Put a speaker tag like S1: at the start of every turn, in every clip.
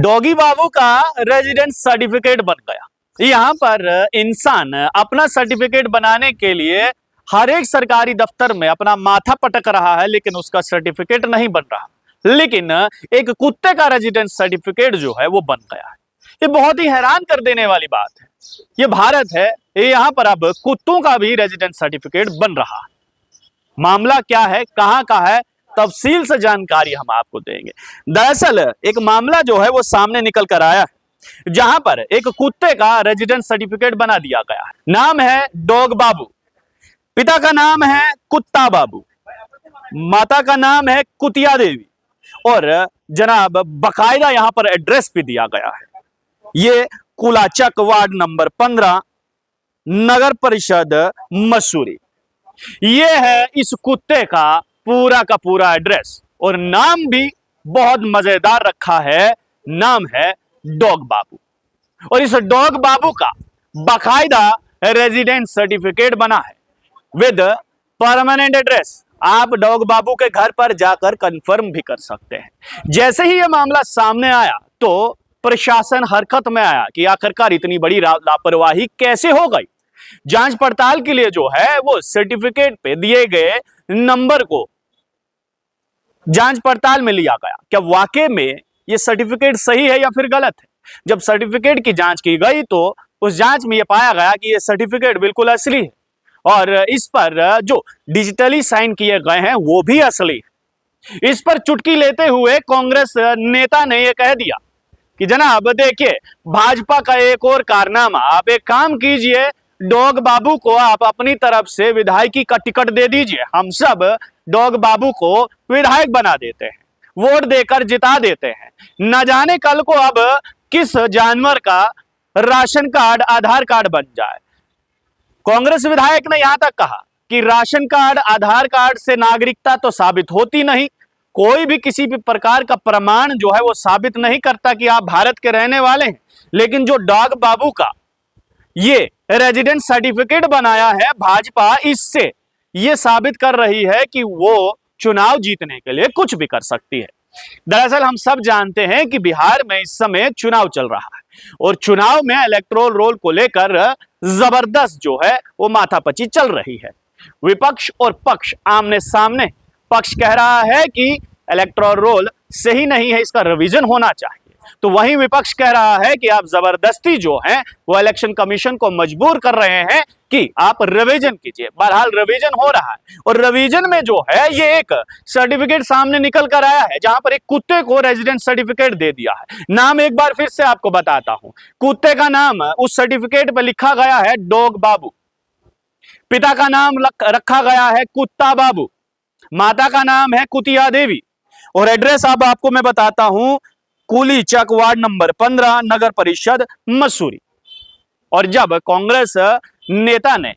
S1: Doggy बाबू का residence certificate बन गया। यहाँ पर इंसान अपना सर्टिफिकेट बनाने के लिए हर एक सरकारी दफ्तर में अपना माथा पटक रहा है, लेकिन उसका सर्टिफिकेट नहीं बन रहा। लेकिन एक कुत्ते का रेजिडेंस सर्टिफिकेट जो है वो बन गया है। ये बहुत ही हैरान कर देने वाली बात है। ये भारत है, यहाँ पर अब कुत्तों का भी रेजिडेंस सर्टिफिकेट बन रहा है। मामला क्या है, कहां का है, तफसील से जानकारी हम आपको देंगे। दरअसल एक मामला जो है वो सामने निकल कर आया है, जहां पर एक कुत्ते का रेजिडेंस सर्टिफिकेट बना दिया गया है। नाम है डॉग बाबू, पिता का नाम है कुत्ता बाबू, माता का नाम है कुतिया देवी, और जनाब बकायदा यहां पर एड्रेस भी दिया गया है। ये कुलाचक वार्ड नंबर 15 नगर परिषद मसूरी। ये है इस कुत्ते का पूरा एड्रेस, और नाम भी बहुत मजेदार रखा है। नाम है डॉग बाबू, और इस डॉग बाबू का बाकायदा रेजिडेंस सर्टिफिकेट बना है विद परमानेंट एड्रेस। आप डॉग बाबू के घर पर जाकर कंफर्म भी कर सकते हैं। जैसे ही यह मामला सामने आया तो प्रशासन हरकत में आया कि आखिरकार इतनी बड़ी लापरवाही कैसे हो गई। जांच पड़ताल के लिए जो है वो सर्टिफिकेट पे दिए गए नंबर को जांच पड़ताल में लिया गया, क्या वाकई में ये सर्टिफिकेट सही है या फिर गलत है। जब सर्टिफिकेट की जांच की गई तो उस जांच में यह पाया गया कि ये सर्टिफिकेट बिल्कुल असली है, और इस पर जो डिजिटली साइन किए गए हैं वो भी असली है। इस पर चुटकी लेते हुए कांग्रेस नेता ने यह कह दिया कि जनाब देखिए, भाजपा का एक और कारनामा, आप एक काम कीजिए, डॉग बाबू को आप अपनी तरफ से विधायकी का टिकट दे दीजिए, हम सब डॉग बाबू को विधायक बना देते हैं, वोट देकर जिता देते हैं। न जाने कल को अब किस जानवर का राशन कार्ड आधार कार्ड बन जाए। कांग्रेस विधायक ने यहां तक कहा कि राशन कार्ड आधार कार्ड से नागरिकता तो साबित होती नहीं, कोई भी किसी भी प्रकार का प्रमाण जो है वो साबित नहीं करता कि आप भारत के रहने वाले हैं। लेकिन जो डॉग बाबू का ये रेजिडेंट सर्टिफिकेट बनाया है भाजपा, इससे ये साबित कर रही है कि वो चुनाव जीतने के लिए कुछ भी कर सकती है। दरअसल हम सब जानते हैं कि बिहार में इस समय चुनाव चल रहा है, और चुनाव में इलेक्टोरल रोल को लेकर जबरदस्त जो है वो माथापच्ची चल रही है। विपक्ष और पक्ष आमने सामने। पक्ष कह रहा है कि इलेक्टोरल रोल सही नहीं है, इसका रिवीजन होना चाहिए, तो वहीं विपक्ष कह रहा है कि आप जबरदस्ती जो है वो इलेक्शन कमीशन को मजबूर कर रहे हैं कि आप रिवीजन कीजिए। बहरहाल रिवीजन हो रहा है, और रिवीजन में जो है ये एक सर्टिफिकेट सामने निकल कर आया है, जहां पर एक कुत्ते को रेजिडेंट सर्टिफिकेट दे दिया है। नाम एक बार फिर से आपको बताता हूं, कुत्ते का नाम उस सर्टिफिकेट पर लिखा गया है डॉग बाबू, पिता का नाम रखा गया है कुत्ता बाबू, माता का नाम है कुतिया देवी, और एड्रेस अब आपको मैं बताता हूं, कुलीचक वार्ड नंबर 15 नगर परिषद मसूरी। और जब कांग्रेस नेता ने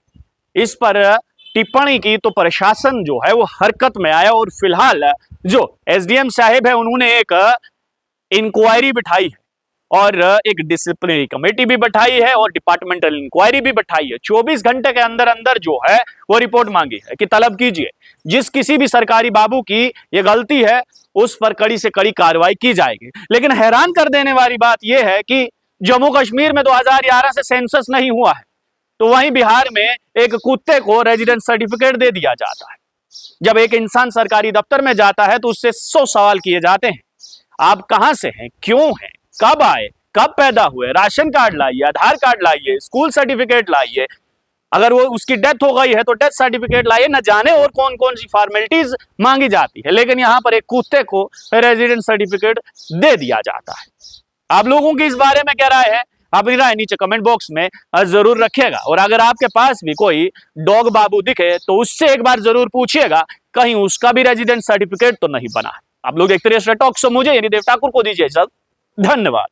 S1: इस पर टिप्पणी की तो प्रशासन जो है वो हरकत में आया, और फिलहाल जो एसडीएम साहिब है उन्होंने एक इंक्वायरी बिठाई है, और एक डिसिप्लिनरी कमेटी भी बैठाई है, और डिपार्टमेंटल इंक्वायरी भी बैठाई है। 24 घंटे के अंदर अंदर जो है वो रिपोर्ट मांगी है कि तलब कीजिए, जिस किसी भी सरकारी बाबू की ये गलती है उस पर कड़ी से कड़ी कार्रवाई की जाएगी। लेकिन हैरान कर देने वाली बात यह है कि जम्मू कश्मीर में 2011 से सेंसस नहीं हुआ है, तो वहीं बिहार में एक कुत्ते को रेजिडेंस सर्टिफिकेट दे दिया जाता है। जब एक इंसान सरकारी दफ्तर में जाता है तो उससे 100 सवाल किए जाते हैं, आप कहां से हैं, क्यों हैं, कब आए, कब पैदा हुए, राशन कार्ड लाइए, आधार कार्ड लाइए, स्कूल सर्टिफिकेट लाइए, अगर वो उसकी डेथ हो गई है तो डेथ सर्टिफिकेट लाइए, न जाने और कौन कौन सी फॉर्मेलिटीज मांगी जाती है। लेकिन यहां पर एक कुत्ते को रेजिडेंट सर्टिफिकेट दे दिया जाता है। आप लोगों की इस बारे में क्या राय है, अपनी राय नीचे कमेंट बॉक्स में जरूर रखिएगा, और अगर आपके पास भी कोई डॉग बाबू दिखे तो उससे एक बार जरूर पूछिएगा कहीं उसका भी रेजिडेंट सर्टिफिकेट तो नहीं बना है। आप लोग देखते रहिए टॉक शो, मुझे यानी देव ठाकुर को दीजिए इजाजत। धन्यवाद।